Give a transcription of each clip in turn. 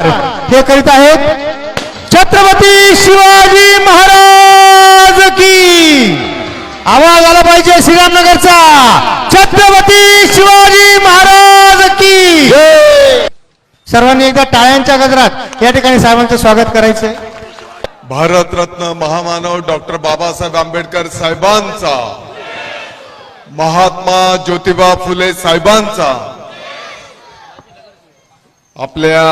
हे करीत आहेत छत्रपती शिवाजी महाराज की। आवाज आला पाहिजे श्रीरामनगरचा, छत्रपती शिवाजी महाराज की। सर्वांनी एकदा टाळ्यांच्या गजरात या ठिकाणी साहेबांचं स्वागत करायचंय। भारतरत्न महामानव डॉक्टर बाबासाहेब आंबेडकर साहेबांचा, महात्मा ज्योतिबा फुले साहेबांचा, आपल्या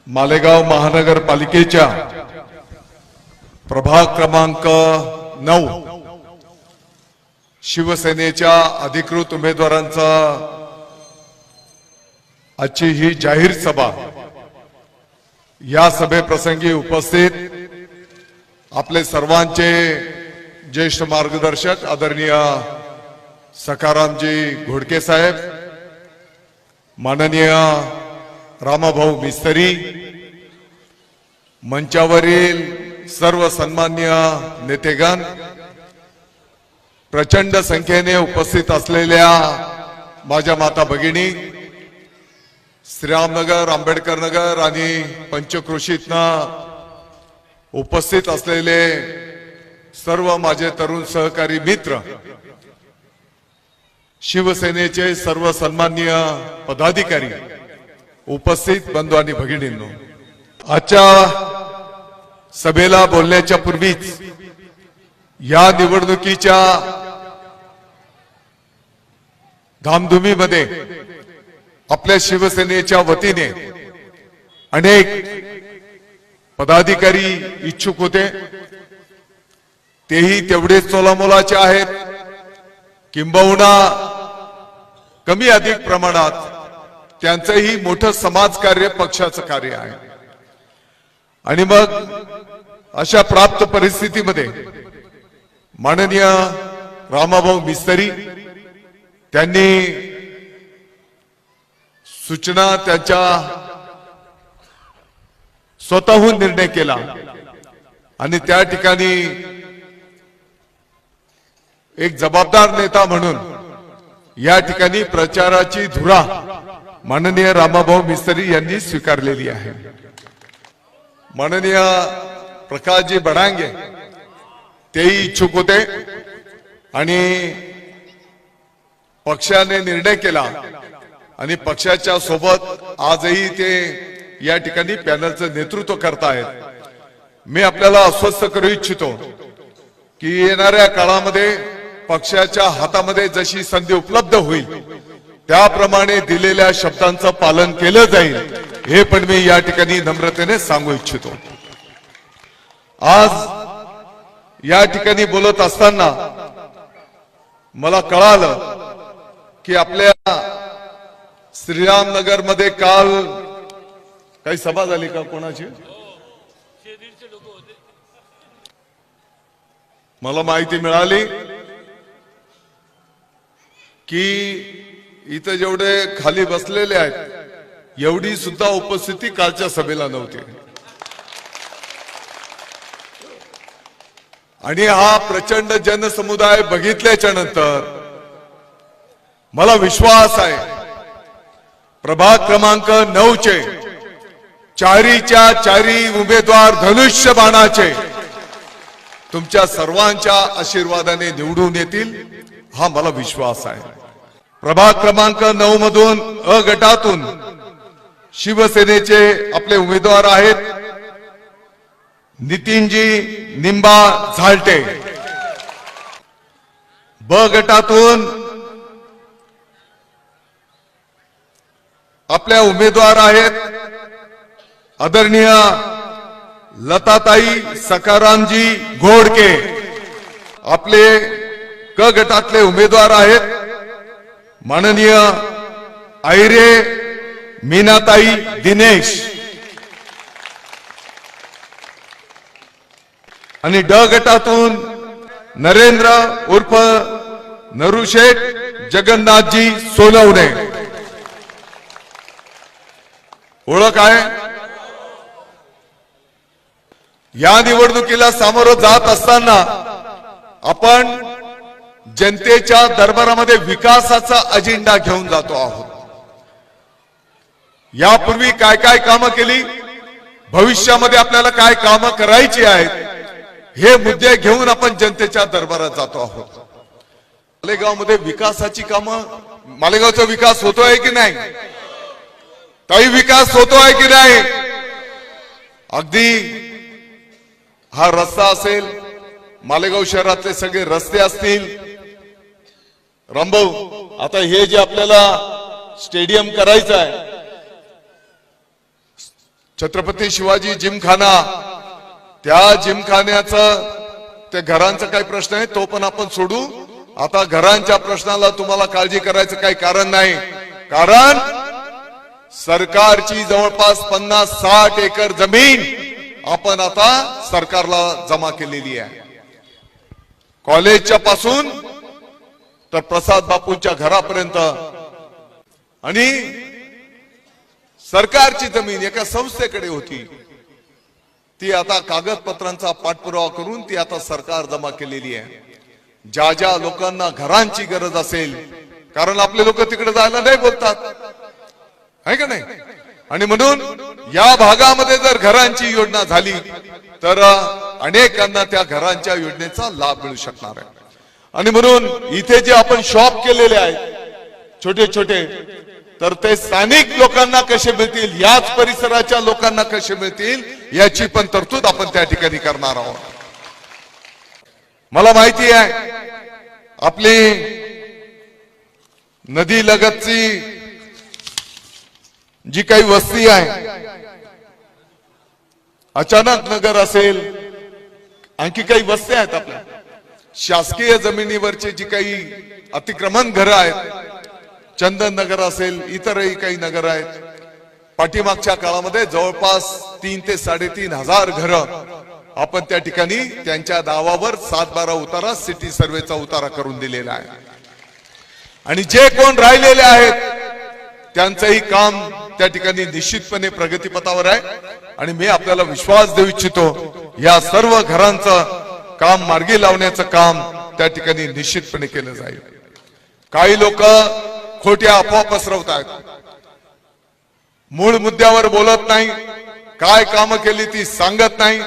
मालेगाव महानगरपालिकेच्या प्रभाग क्रमांक 9 शिवसेनेच्या अधिकृत उमेदवारांचा आजची ही जाहीर सभा, या सभेप्रसंगी उपस्थित आपले सर्वांचे ज्येष्ठ मार्गदर्शक आदरणीय सखारामजी घोडके साहेब, माननीय रामाभाऊ मिस्त्री, मंचावरील सर्व सन्मान्य नेतेगण, प्रचंड संख्येने उपस्थित असलेल्या माझ्या माता भगिनी, श्रीरामनगर, आंबेडकर नगर आणि पंचक्रोशीतनं उपस्थित असलेले सर्व माझे तरुण सहकारी मित्र, शिवसेनेचे सर्व सन्माननीय पदाधिकारी, उपस्थित बंधू आणि भगिनींनो, आजच्या सभेला बोलण्याच्या पूर्वीच या निवडणुकीच्या धामधुमीमध्ये आपल्या शिवसेनेच्या वतीने अनेक पदाधिकारी इच्छुक होते, तेही तेवढेच तोलामोलाचे आहेत, किंबहुना कमी अधिक प्रमाणात त्यांचंही मोठं समाजकार्य, पक्षाचं कार्य आहे। आणि मग अशा प्राप्त परिस्थितीमध्ये माननीय रामाभाऊ मिस्त्री त्यांनी सूचना त्यांच्या स्वतःहून निर्णय केला आणि त्या ठिकाणी एक जबाबदार नेता म्हणून या ठिकाणी प्रचाराची धुरा माननीय रामाभाऊ मिस्त्री यांनी स्वीकारलेली आहे। माननीय प्रकाशजी बडांगे तेही इच्छुक होते आणि पक्षाने निर्णय केला आणि पक्षाच्या सोबत आजही ते या ठिकाणी पॅनलचं नेतृत्व करतायत। मी आपल्याला आश्वस्त करू इच्छितो की येणाऱ्या काळामध्ये पक्षाच्या हातामध्ये जशी संधी उपलब्ध होईल त्याप्रमाणे दिलेल्या शब्दांचं पालन केलं जाईल, हे पण मी या ठिकाणी नम्रतेने सांगू इच्छितो। आज या ठिकाणी बोलत असताना मला कळालं की आपल्या श्रीरामनगर मध्ये काल काही सभा झाली का कोणाची, मला माहिती मिळाली की इथं जेवढे खाली बसलेले आहेत एवढी सुद्धा उपस्थिती कालच्या सभेला नव्हती। आणि हा प्रचंड जनसमुदाय बघितल्याच्या नंतर मला विश्वास आहे प्रभाग क्रमांक 9 चे चारीच्या चारी उमेदवार धनुष्य बाणाचे तुमच्या सर्वांच्या आशीर्वादाने निवडून येतील, हा मला विश्वास आहे। प्रभाग क्रमांक 9 मधून अ गटातून शिवसेनेचे आपले उमेदवार आहेत नितीनजी निंबा झालटे, ब गटातून आपल्या उमेदवार आहेत आदरणीय लताताई सखारामजी घोडके, आपले क गटातले उमेदवार आहेत माननीय आयरे मीनाताई दिनेश, आणि ड गटातून नरेंद्र उर्फ नरुशेठ जगन्नाथजी सोनवणे। ओळख आहे? या निवडणुकीला सामोरं जात असताना आपण जनतेच्या दरबारामध्ये विकासाचा अजेंडा घेऊन जातो आहोत। यापूर्वी काय काय कामं केली, भविष्यामध्ये आपल्याला काय कामं करायची आहेत, हे मुद्दे घेऊन आपण जनतेच्या दरबारात जातो आहोत. मालेगावमध्ये विकासाची कामं, मालेगावचा विकास होतोय की नाही, काही विकास होतोय की नाही. अगदी हा रस्ता असेल, मालेगाव शहरातले सगळे रस्ते असतील. रामभाऊ, आता हे जे आपल्याला स्टेडियम करायचं आहे, छत्रपती शिवाजी जिमखाना, त्या जिमखान्याचं त्या घरांचा काही प्रश्न आहे तो पण आपण सोडू. आता घरांच्या प्रश्नाला तुम्हाला काळजी करायचं काही कारण नाही, कारण सरकारची जवळपास 50-60 एकर जमीन आपण आता सरकारला जमा केलेली आहे. कॉलेजच्या पासून तर प्रसाद बापूंच्या घरापर्यंत, आणि सरकारची जमीन एका संस्थेकडे होती, ती आता कागदपत्रांचा पाठपुरावा करून ती आता सरकार जमा केलेली आहे. ज्या ज्या लोकांना घरांची गरज असेल, कारण आपले लोक तिकडे जायला नाही बोलतात, आहे का नाही, आणि म्हणून या भागामध्ये जर घरांची योजना झाली तर अनेकांना त्या घरांच्या योजनेचा लाभ मिळू शकणार आहे. आणि म्हणून इथे जे आपण शॉप केलेले आहेत छोटे छोटे, तर ते स्थानिक लोकांना कसे मिळतील, याच परिसराच्या लोकांना कसे मिळतील, याची पण तरतूद आपण त्या ठिकाणी करणार आहोत. मला माहिती आहे आपली नदी लगतची जी काही वस्ती आहे, अचानक नगर असेल, आणखी काही वस्त्या आहेत आपल्या शासकीय जमिनीवरची जी काही अतिक्रमण घरं आहेत, चंदन नगर असेल, इतरही काही नगर आहेत. पाठीमागच्या काळामध्ये जवळपास 3 ते 3.5 हजार घरं आपण त्या ठिकाणी त्यांच्या नावावर 7-12 उतारा, सिटी सर्वेचा उतारा करून दिलेला आहे. आणि जे कोण राहिलेले आहेत त्यांचंही काम त्या ठिकाणी निश्चितपणे प्रगतीपथावर आहे. आणि मी आपल्याला विश्वास देऊ इच्छितो, या सर्व घरांचं काम मार्गी लावण्याचं काम त्या ठिकाणी निश्चितपणे केलं जाईल. काही लोक खोट्या अफवा पसरवत आहेत, मूळ मुद्द्यावर बोलत नाही, काय कामं केली ती सांगत नाही.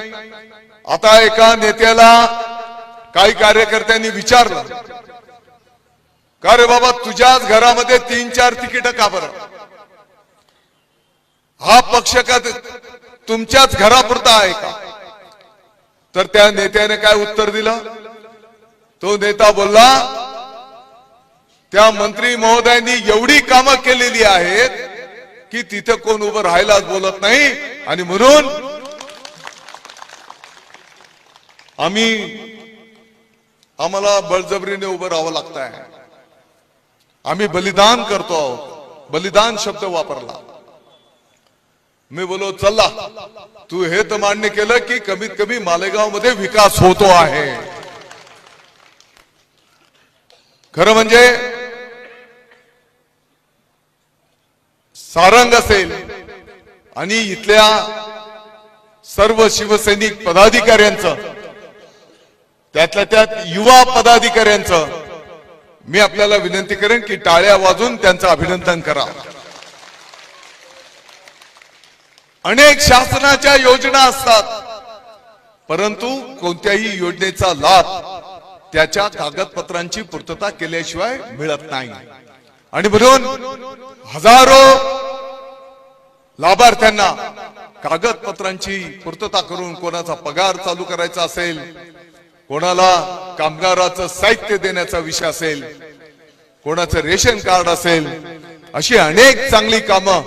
आता एका नेत्याला काही कार्यकर्त्यांनी विचारलं, का रे बाबा तुझ्याच घरामध्ये 3-4 तिकीट का बरं, हा पक्ष का तुमच्याच घरापुरता आहे का. तर त्या नेत्याने काय उत्तर दिलं, तो नेता बोलला, त्या मंत्री महोदयांनी एवढी कामं केलेली आहेत की तिथे कोण उभं राहायलाच बोलत नाही, आणि म्हणून आम्हाला बळजबरीने उभं राहावं लागत आहे, आम्ही बलिदान करतो आहोत. बलिदान शब्द वापरला. मी बोलो चला, तू हे तर मान्य केलं की कमीत कमी मालेगाव मध्ये विकास होतो आहे. खरं म्हणजे सारंग असेल आणि इथल्या सर्व शिवसैनिक पदाधिकाऱ्यांचं, त्यातल्या त्यात युवा पदाधिकाऱ्यांचं मी आपल्याला विनंती करेन की टाळ्या वाजून त्यांचं अभिनंदन करा. अनेक शासनाच्या योजना असतात, परंतु कोणत्याही योजनेचा लाभ त्याच्या कागदपत्रांची पूर्तता केल्याशिवाय मिळत नाही. आणि म्हणून हजारो लाभार्थ्यांना कागदपत्रांची पूर्तता करून कोणाचा पगार चालू करायचा असेल, कोणाला कामगाराचं साहित्य देण्याचा विषय असेल, कोणाचं रेशन कार्ड असेल, अशी अनेक चांगली कामं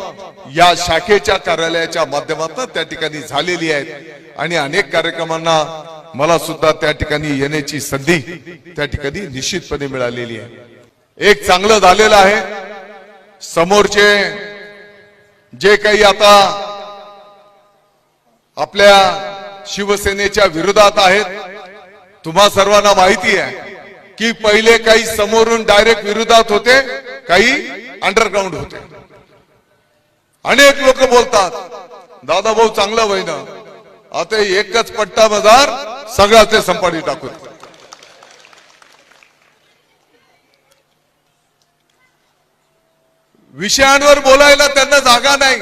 या शाखेच्या कार्यालयाच्या माध्यमातून त्या ठिकाणी झालेली आहेत. आणि अनेक कार्यक्रमांना मला सुद्धा त्या ठिकाणी येण्याची संधी त्या ठिकाणी निश्चितपणे मिळालेली आहे. एक चांगलं झालेलं आहे, समोरचे जे काही आता आपल्या शिवसेनेच्या विरोधात आहेत, तुम्हा सर्वांना माहिती आहे की पहिले काही समोरून डायरेक्ट विरोधात होते, काही अंडरग्राऊंड होते. अनेक लोक बोलतात दादा भाऊ चांगलं होईना, आता एकच पट्टा बाजार सगळ्याचे संपाडी टाकू. विषयांवर बोलायला त्यांना जागा नाही,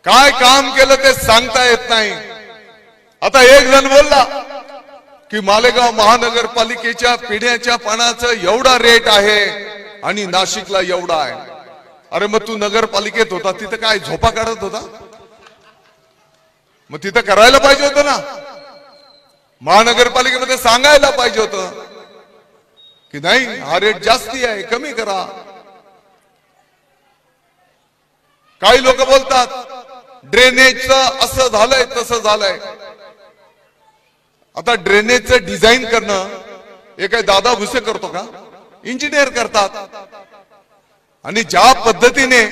काय काम केलं ते सांगता येत नाही. आता एक जण बोलला की मालेगाव महानगरपालिकेच्या पिण्याच्या पाण्याचं एवढा रेट आहे आणि नाशिकला एवढा आहे. अरे मग तू नगरपालिकेत होता, तिथं काय झोपा काढत होता? मग तिथं करायला पाहिजे होतं ना, महानगरपालिकेमध्ये सांगायला पाहिजे होतं की नाही हा रेट जास्ती आहे, कमी करा. काही लोक बोलतात ड्रेनेजचं असं झालंय तसं झालंय. आता ड्रेनेजचं डिझाईन करणं हे काय दादा भुसे करतो का? इंजिनियर करतात. आणि ज्या पद्धतीने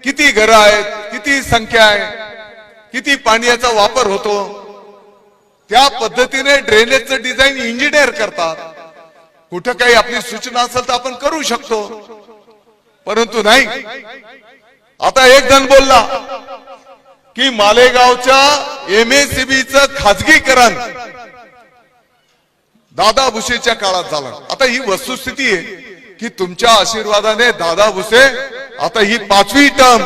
किती घरं आहेत, किती संख्या आहे, किती पाण्याचा वापर होतो, त्या पद्धतीने ड्रेनेजचं डिझाईन इंजिनियर करतात. कुठं काही आपली सूचना असेल तर आपण करू शकतो, परंतु नाही. आता एक जण बोलला की मालेगावच्या MSEBचं खाजगीकरण दादा भुसेच्या काळात झालं. आता ही वस्तुस्थिती आहे की तुमच्या आशीर्वादाने दादा भुसे आता ही 5वी टर्म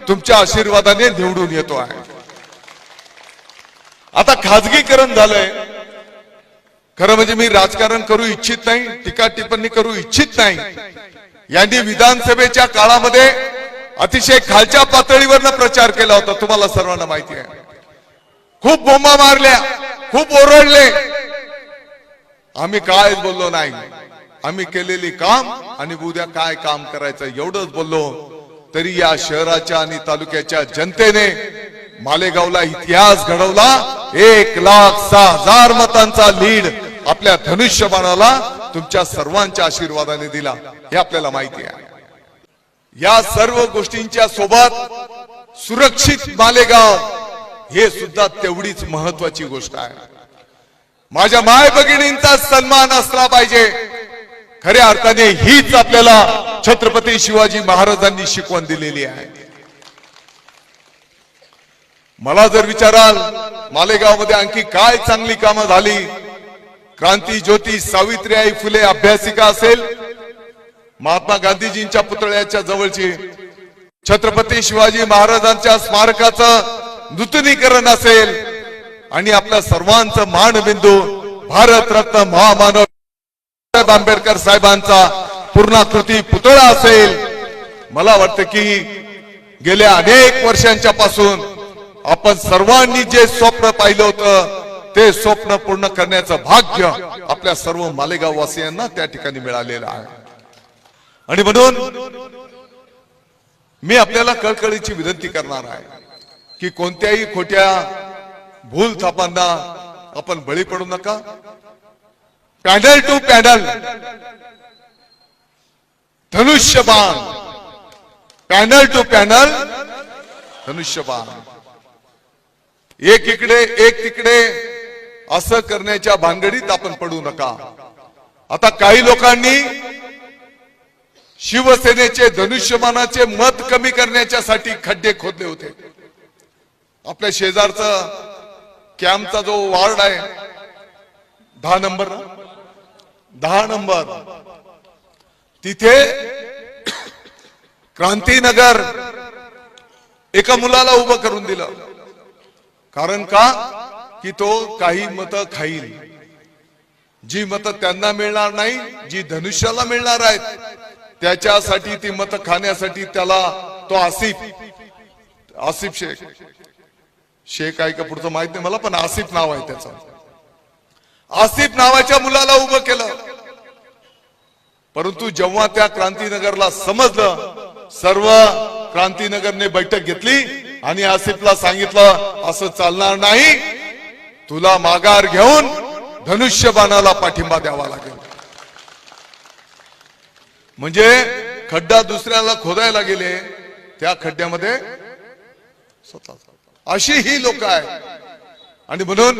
तुमच्या आशीर्वादाने निवडून येतो आहे. आता खाजगीकरण झालंय. खरं म्हणजे मी राजकारण करू इच्छित नाही, टीका टिप्पणी करू इच्छित नाही. यांनी विधानसभेच्या काळामध्ये अतिशय खालच्या पातळीवर प्रचार केला होता, तुम्हाला सर्वांना माहिती आहे. खूप बोंबा मारल्या, खूप ओरडले. आम्ही काय बोललो नाही, आम्ही केलेली काम आणि उद्या काय काम करायचं एवढंच बोललो. तरी या शहराच्या आणि तालुक्याच्या जनतेने मालेगावला इतिहास घडवला. 1,06,000 मतांचा लीड आपल्या धनुष्यबाणाला तुमच्या सर्वांच्या आशीर्वादाने दिला, हे आपल्याला माहिती आहे. या सर्व गोष्टींच्या सोबत सुरक्षित मालेगाव हे सुद्धा तेवढीच महत्वाची गोष्ट आहे. माझ्या माय भगिनींचा सन्मान असला पाहिजे. खऱ्या अर्थाने हीच आपल्याला छत्रपती शिवाजी महाराजांनी शिकवण दिलेली आहे. मला जर विचाराल मालेगाव मध्ये आणखी काय चांगली कामं झाली, क्रांती ज्योती सावित्रीबाई फुले अभ्यासिका असेल, महात्मा गांधीजींच्या पुतळ्याच्या जवळची छत्रपती शिवाजी महाराजांच्या स्मारकाचं नूतनीकरण असेल, आणि आपल्या सर्वांचं मानबिंदू भारतरत्न महामानव आंबेडकर साहेबांचा पूर्णाकृती पुतळा असेल. मला वाटतं की गेल्या अनेक वर्षांच्या पासून आपण सर्वांनी जे स्वप्न पाहिलं होतं ते स्वप्न पूर्ण करण्याचं भाग्य आपल्या सर्व मालेगाव वासियांना त्या ठिकाणी मिळालेलं आहे. आणि म्हणून मी आपल्याला कळकळीची विनंती करणार आहे की कोणत्याही खोट्या भूल थापांना आपण बळी पडू नका. पॅनल टू पॅनल धनुष्यबाण, पॅनल टू पॅनल धनुष्यबाण, एक इकडे एक तिकडे असं करण्याच्या भानगडीत आपण पडू नका. आता काही लोकांनी शिवसेनेचे धनुष्यबाणाचे मत कमी करण्याच्यासाठी खड्डे खोदले होते. आपल्या शेजारचं कॅम्पचा जो वार्ड आहे 10 नंबर तिथे क्रांतीनगर एका मुलाला उभं करून दिलं. कारण का की तो काही मतं खाईल, जी मतं त्यांना मिळणार नाही, जी धनुष्याला मिळणार आहेत त्याच्यासाठी ती मतं खाण्यासाठी त्याला तो आसिफ शेख आहे का पुढचं माहित नाही मला, पण आसिफ नाव आहे त्याचं. आसिफ नावाच्या मुलाला उभं केलं. परंतु जेव्हा त्या क्रांतीनगरला समजलं, सर्व क्रांतीनगरने बैठक घेतली आणि आसिफला सांगितलं असं चालणार नाही, तुला माघार घेऊन धनुष्यबाणाला पाठिंबा द्यावा लागेल. म्हणजे खड्डा दुसऱ्याला खोदायला गेले, त्या खड्ड्यामध्ये अशी ही लोक आहेत. आणि म्हणून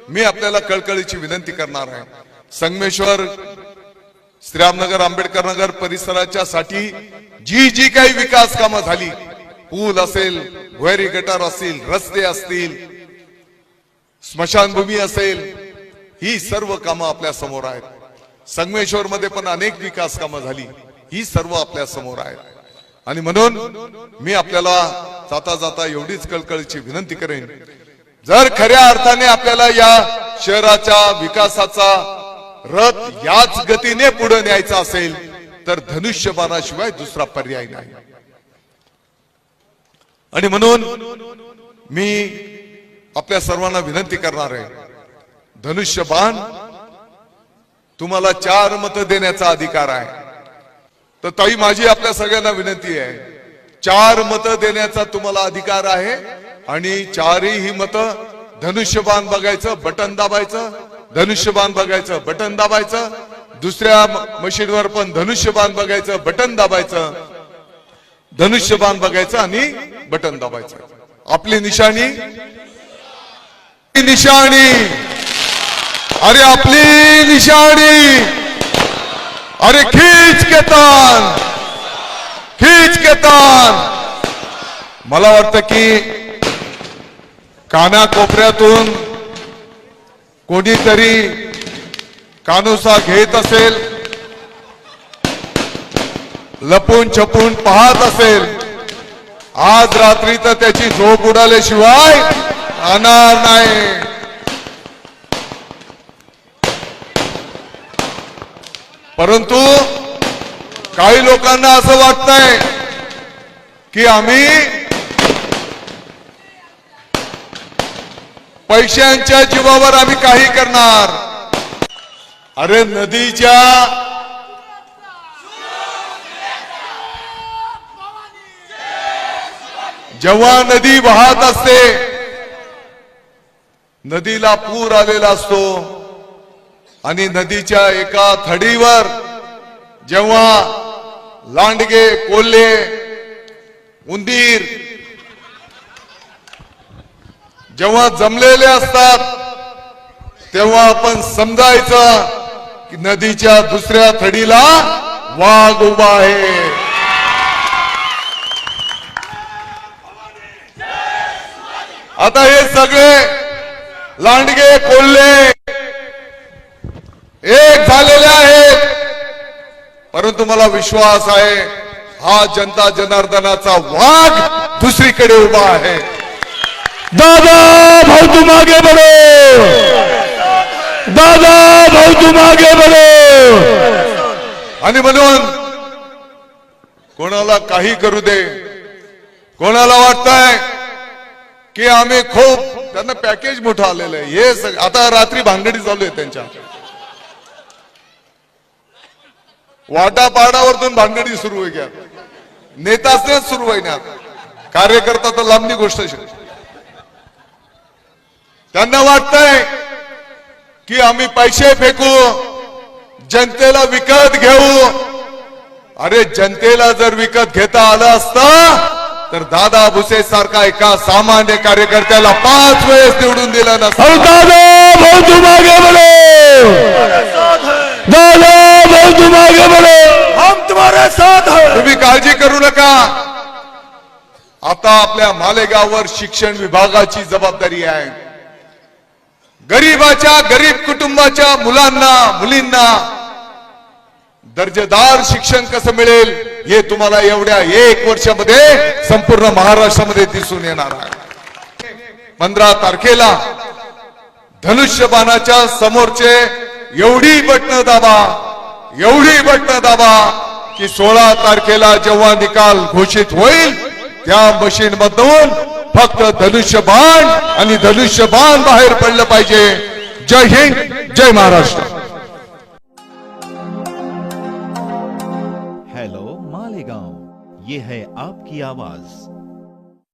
मी आपल्याला कळकळीची विनंती करणार आहे, संगमेश्वर, श्रीरामनगर, आंबेडकर नगर परिसराच्या साठी जी जी काही विकास कामं झाली, पूल असेल, भुयारी गटार असतील, रस्ते असतील, स्मशानभूमी असेल, ही सर्व कामं आपल्या समोर आहेत. संगमेश्वर मध्ये पण अनेक विकास कामं झाली, ही सर्व आपल्या समोर आहेत. आणि म्हणून मी आपल्याला जाता जाता एवढीच कळकळीची विनंती करेन, जर खऱ्या अर्थाने आपल्याला या शहराच्या विकासाचा रथ याच गतीने पुढे न्यायचा असेल तर धनुष्यबाणाशिवाय दुसरा पर्याय नाही. आणि म्हणून मी आपल्या सर्वांना विनंती करणार आहे, धनुष्यबाण तुम्हाला 4 मतं देण्याचा अधिकार आहे. तर ताई माझी आपल्या सगळ्यांना विनंती आहे, 4 मतं देण्याचा तुम्हाला अधिकार आहे आणि 4ही मतं धनुष्यबाण बघायचं, बटन दाबायचं, धनुष्यबाण बघायचं, बटन दाबायचं, दुसऱ्या मशीनवर पण धनुष्यबाण बघायचं, बटन दाबायचं, धनुष्यबाण बघायचं आणि बटन दाबायचं. आपली निशाणी, अरे आपली निशाणी, अरे खींच के तान, खींच के तान. मला वाटतं की कानाकोपऱ्यातून कोणीतरी कानोसा घेत असेल, लपून छपून पाहत असेल. आज रात्री तर त्याची झोप उडाल्याशिवाय राहणार नाही. परंतु काही लोकांना असं वाटतंय की आम्ही पैशांच्या जीवावर आम्ही काही करणार. अरे नदीच्या जेव्हा नदी वाहत असते, नदीला पूर आलेला असतो आणि नदीच्या एका थडीवर जेव्हा लांडगे, कोल्हे, उंदीर जेव्हा जमलेले असतात, तेव्हा आपण समजायचं की नदीच्या दुसऱ्या थडीला वाघ उभा आहे. आता हे सगळे लांडगे, कोल्हे एक झालेले आहेत, परंतु मला विश्वास आहे हा जनता जनार्दनाचा वाघ दुसरीकडे उभा आहे. दादा भाऊ तुम आगे बढ़ो, दादा भाऊ तुम आगे बढ़ो. आणि म्हणून कोणाला काही करू दे, कोणाला वाटतंय की आम्ही खूप, त्यांना पॅकेज मोठं आलेलं आहे. हे आता रात्री भानगडी चालू आहे त्यांच्या वाटापाडावरतून भानगडी सुरू आहे. नेताच सुरू होईनात, कार्यकर्ता तर लांबनी गोष्ट. त्यांना वाटतंय की आम्ही पैसे फेकू, जनतेला विकत घेऊ. अरे जनतेला जर विकत घेता आलं असतं तर दादा भुसे सारखा एका सामान्य कार्यकर्त्याला 5 वेळेस निवडून दिला नसतं. दादा भाऊ तुम आगे बढ़ो, दादा भाऊ तुम आगे बढ़ो, हम तुम्हारे साथ हैं. तुम्ही काळजी करू नका. आता आपल्या मालेगाववर शिक्षण विभागाची जबाबदारी आहे. गरीबाच्या, गरीब कुटुंबाच्या मुलांना, मुलींना दर्जेदार शिक्षण कसं मिळेल हे तुम्हाला एवढ्या 1 वर्षामध्ये संपूर्ण महाराष्ट्रामध्ये दिसून येणार आहे. 15 तारखेला धनुष्यबाणाच्या समोरचे एवढी बटणं दाबा, एवढी बटणं दाबा की 16 तारखेला जेव्हा निकाल घोषित होईल त्या मशीन मधून फक्त धनुष्यबाण आणि धनुष्यबाण बाहेर पडलं पाहिजे. जय हिंद, जय महाराष्ट्र. हेलो मालेगांव, ये है आपकी आवाज.